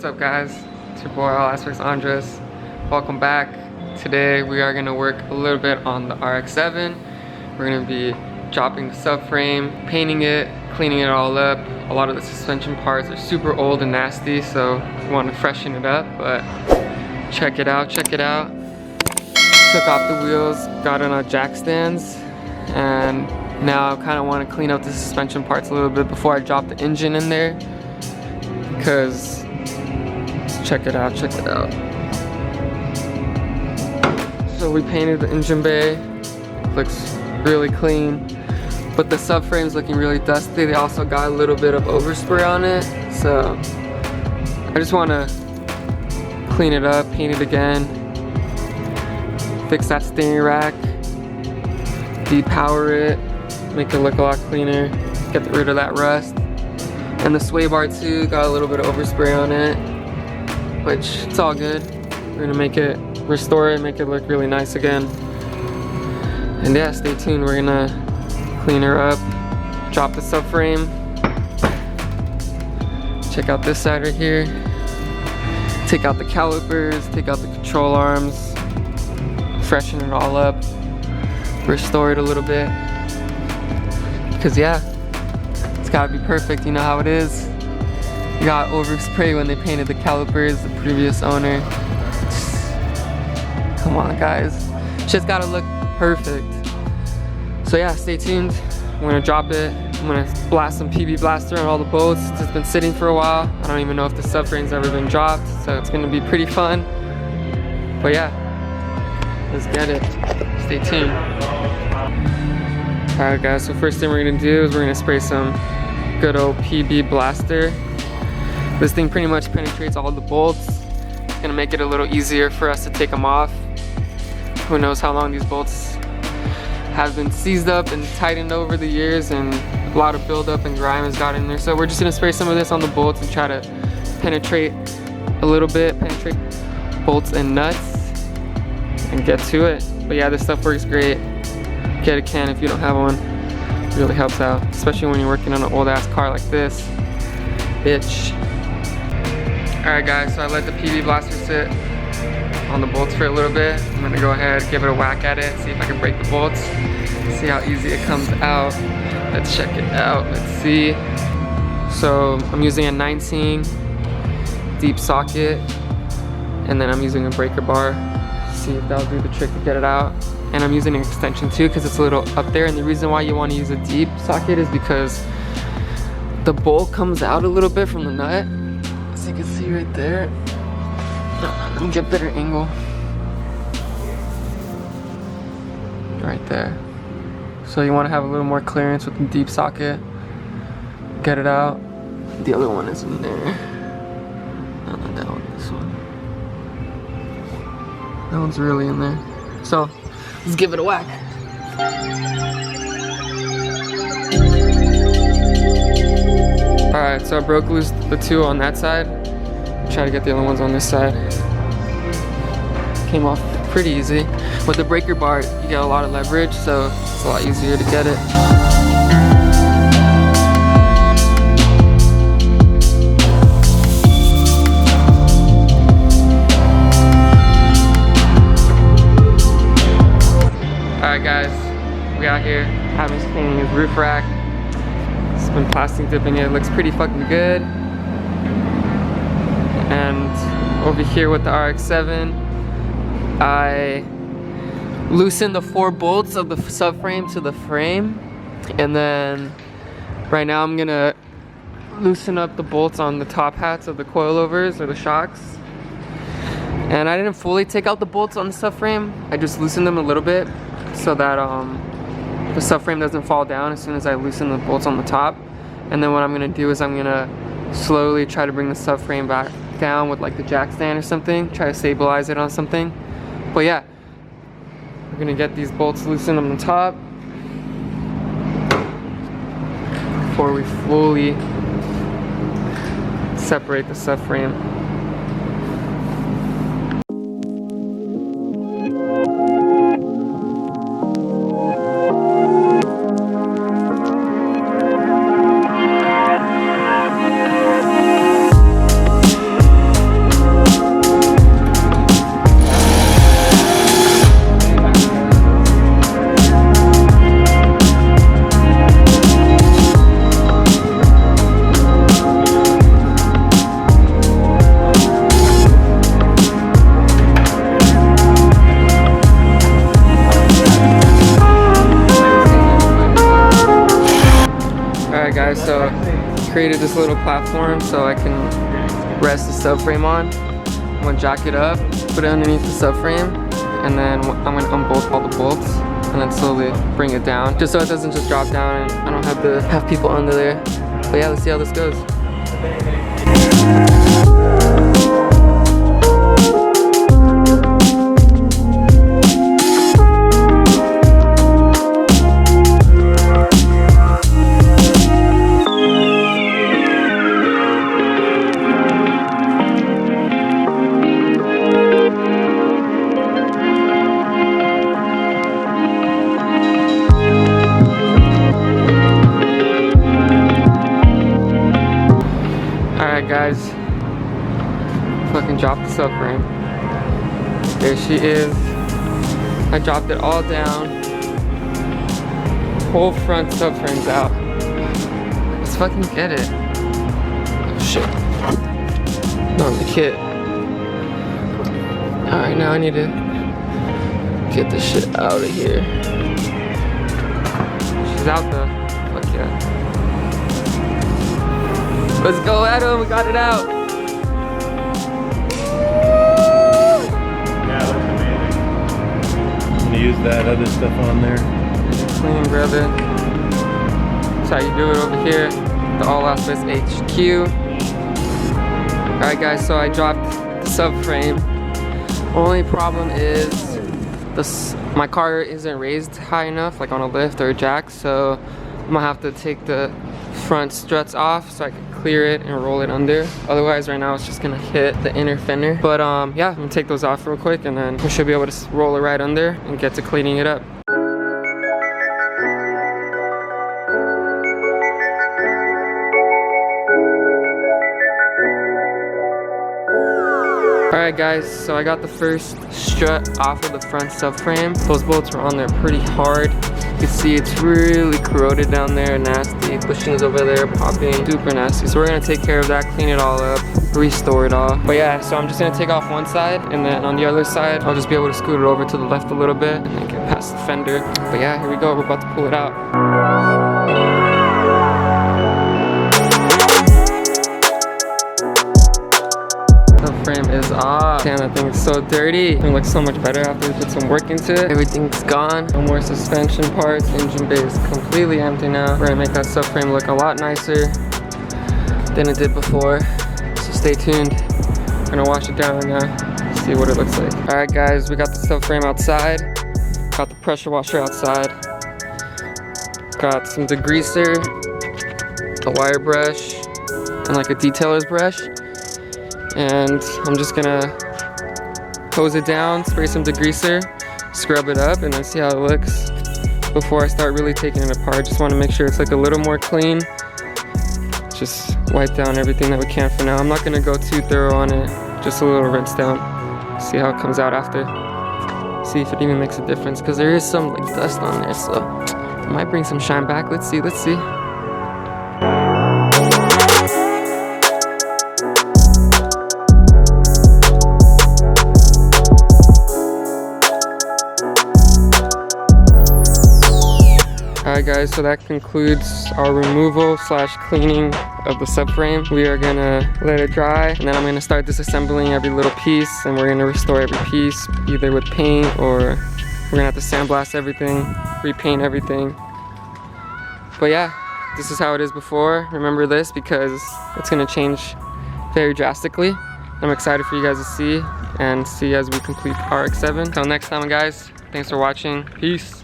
What's up, guys? It's your boy All Aspects Andres. Welcome back. Today we are gonna work a little bit on the RX7. We're gonna be dropping the subframe, painting it, cleaning it all up. A lot of the suspension parts are super old and nasty, so we want to freshen it up. But check it out, check it out. Took off the wheels, got it on jack stands, and now I kind of want to clean up the suspension parts a little bit before I drop the engine in there. Because check it out, check it out. So we painted the engine bay, looks really clean, but the subframe's looking really dusty. They also got a little bit of overspray on it, so I just want to clean it up, paint it again, fix that steering rack, depower it, make it look a lot cleaner, get rid of that rust. And the sway bar too, got a little bit of overspray on it, which it's all good. We're gonna make it, restore it, make it look really nice again. And yeah, stay tuned. We're gonna clean her up, drop the subframe. Check out this side right here. Take out the calipers, take out the control arms, freshen it all up, restore it a little bit. Because yeah, it's gotta be perfect, you know how it is. You got overspray when they painted the calipers, the previous owner. Come on, guys. Just gotta look perfect. So yeah, stay tuned. I'm gonna drop it. I'm gonna blast some PB blaster on all the bolts. It's just been sitting for a while. I don't even know if the subframe's ever been dropped, so it's gonna be pretty fun. But yeah, let's get it. Stay tuned. Alright guys, so first thing we're gonna do is we're gonna spray some good old PB blaster. This thing pretty much penetrates all the bolts. It's gonna make it a little easier for us to take them off. Who knows how long these bolts have been seized up and tightened over the years, and a lot of buildup and grime has got in there. So we're just gonna spray some of this on the bolts and try to penetrate a little bit, penetrate bolts and nuts, and get to it. But yeah, this stuff works great. Get a can if you don't have one. It really helps out, especially when you're working on an old ass car like this. Bitch. Alright guys, so I let the PB blaster sit on the bolts for a little bit. I'm gonna go ahead, give it a whack at it, see if I can break the bolts, see how easy it comes out. Let's check it out, let's see. So I'm using a 19 deep socket, and then I'm using a breaker bar. See if that'll do the trick to get it out. And I'm using an extension too because it's a little up there, and the reason why you want to use a deep socket is because the bolt comes out a little bit from the nut, as you can see right there. Let me get a better angle. Right there. So you want to have a little more clearance with the deep socket. Get it out. The other one is in there. No, not that one, this one. That one's really in there. So let's give it a whack. Alright, so I broke loose the two on that side. Try to get the other ones on this side. Came off pretty easy. With the breaker bar, you get a lot of leverage, so it's a lot easier to get it. Alright guys, we out here. Adam's cleaning his roof rack. It's been plastic dipping it. It looks pretty fucking good. And over here with the RX7, I loosened the 4 bolts of the subframe to the frame. And then right now I'm gonna loosen up the bolts on the top hats of the coilovers or the shocks. And I didn't fully take out the bolts on the subframe. I just loosened them a little bit so that the subframe doesn't fall down as soon as I loosen the bolts on the top. And then what I'm gonna do is I'm gonna slowly try to bring the subframe back down with like the jack stand or something, try to stabilize it on something. But yeah, we're gonna get these bolts loosened on the top before we fully separate the subframe. Alright guys, so created this little platform so I can rest the subframe on. I'm gonna jack it up, put it underneath the subframe, and then I'm gonna unbolt all the bolts and then slowly bring it down, just so it doesn't just drop down and I don't have to have people under there. But yeah, let's see how this goes. Guys, fucking dropped the subframe. There she is. I dropped it all down. Whole front subframe's out. Let's fucking get it. Oh shit. Not the kit. Alright, now I need to get this shit out of here. She's out though. Fuck yeah. Let's go, Adam, we got it out. Yeah, looks amazing. I'm gonna use that other stuff on there. Clean, brother. That's how you do it over here. The All Aspects HQ. Alright guys, so I dropped the subframe. Only problem is my car isn't raised high enough, like on a lift or a jack, so I'm gonna have to take the front struts off so I can clear it and roll it under. Otherwise right now it's just gonna hit the inner fender. But yeah, I'm gonna take those off real quick and then we should be able to roll it right under and get to cleaning it up. Alright guys, so I got the first strut off of the front subframe. Those bolts were on there pretty hard. You can see it's really corroded down there, nasty. Bushings over there popping, super nasty. So we're gonna take care of that, clean it all up, restore it all. But yeah, so I'm just gonna take off one side and then on the other side, I'll just be able to scoot it over to the left a little bit and then get past the fender. But yeah, here we go, we're about to pull it out. Frame is off. Damn, that thing is so dirty. It looks so much better after we put some work into it. Everything's gone. No more suspension parts. Engine bay is completely empty now. We're gonna make that subframe look a lot nicer than it did before. So stay tuned. I'm gonna wash it down now. See what it looks like. All right, guys, we got the subframe outside. Got the pressure washer outside. Got some degreaser, a wire brush, and like a detailer's brush. And I'm just gonna hose it down, spray some degreaser, scrub it up, and then see how it looks before I start really taking it apart. Just want to make sure it's like a little more clean. Just wipe down everything that we can for now. I'm not gonna go too thorough on it, just a little rinse down. See how it comes out after. See if it even makes a difference, because there is some like dust on there, so it might bring some shine back. Let's see, let's see. Alright guys, so that concludes our removal / cleaning of the subframe. We are gonna let it dry and then I'm gonna start disassembling every little piece and we're gonna restore every piece either with paint or we're gonna have to sandblast everything, repaint everything. But yeah, this is how it is before. Remember this because it's gonna change very drastically. I'm excited for you guys to see and see as we complete RX7. Until next time guys, thanks for watching. Peace.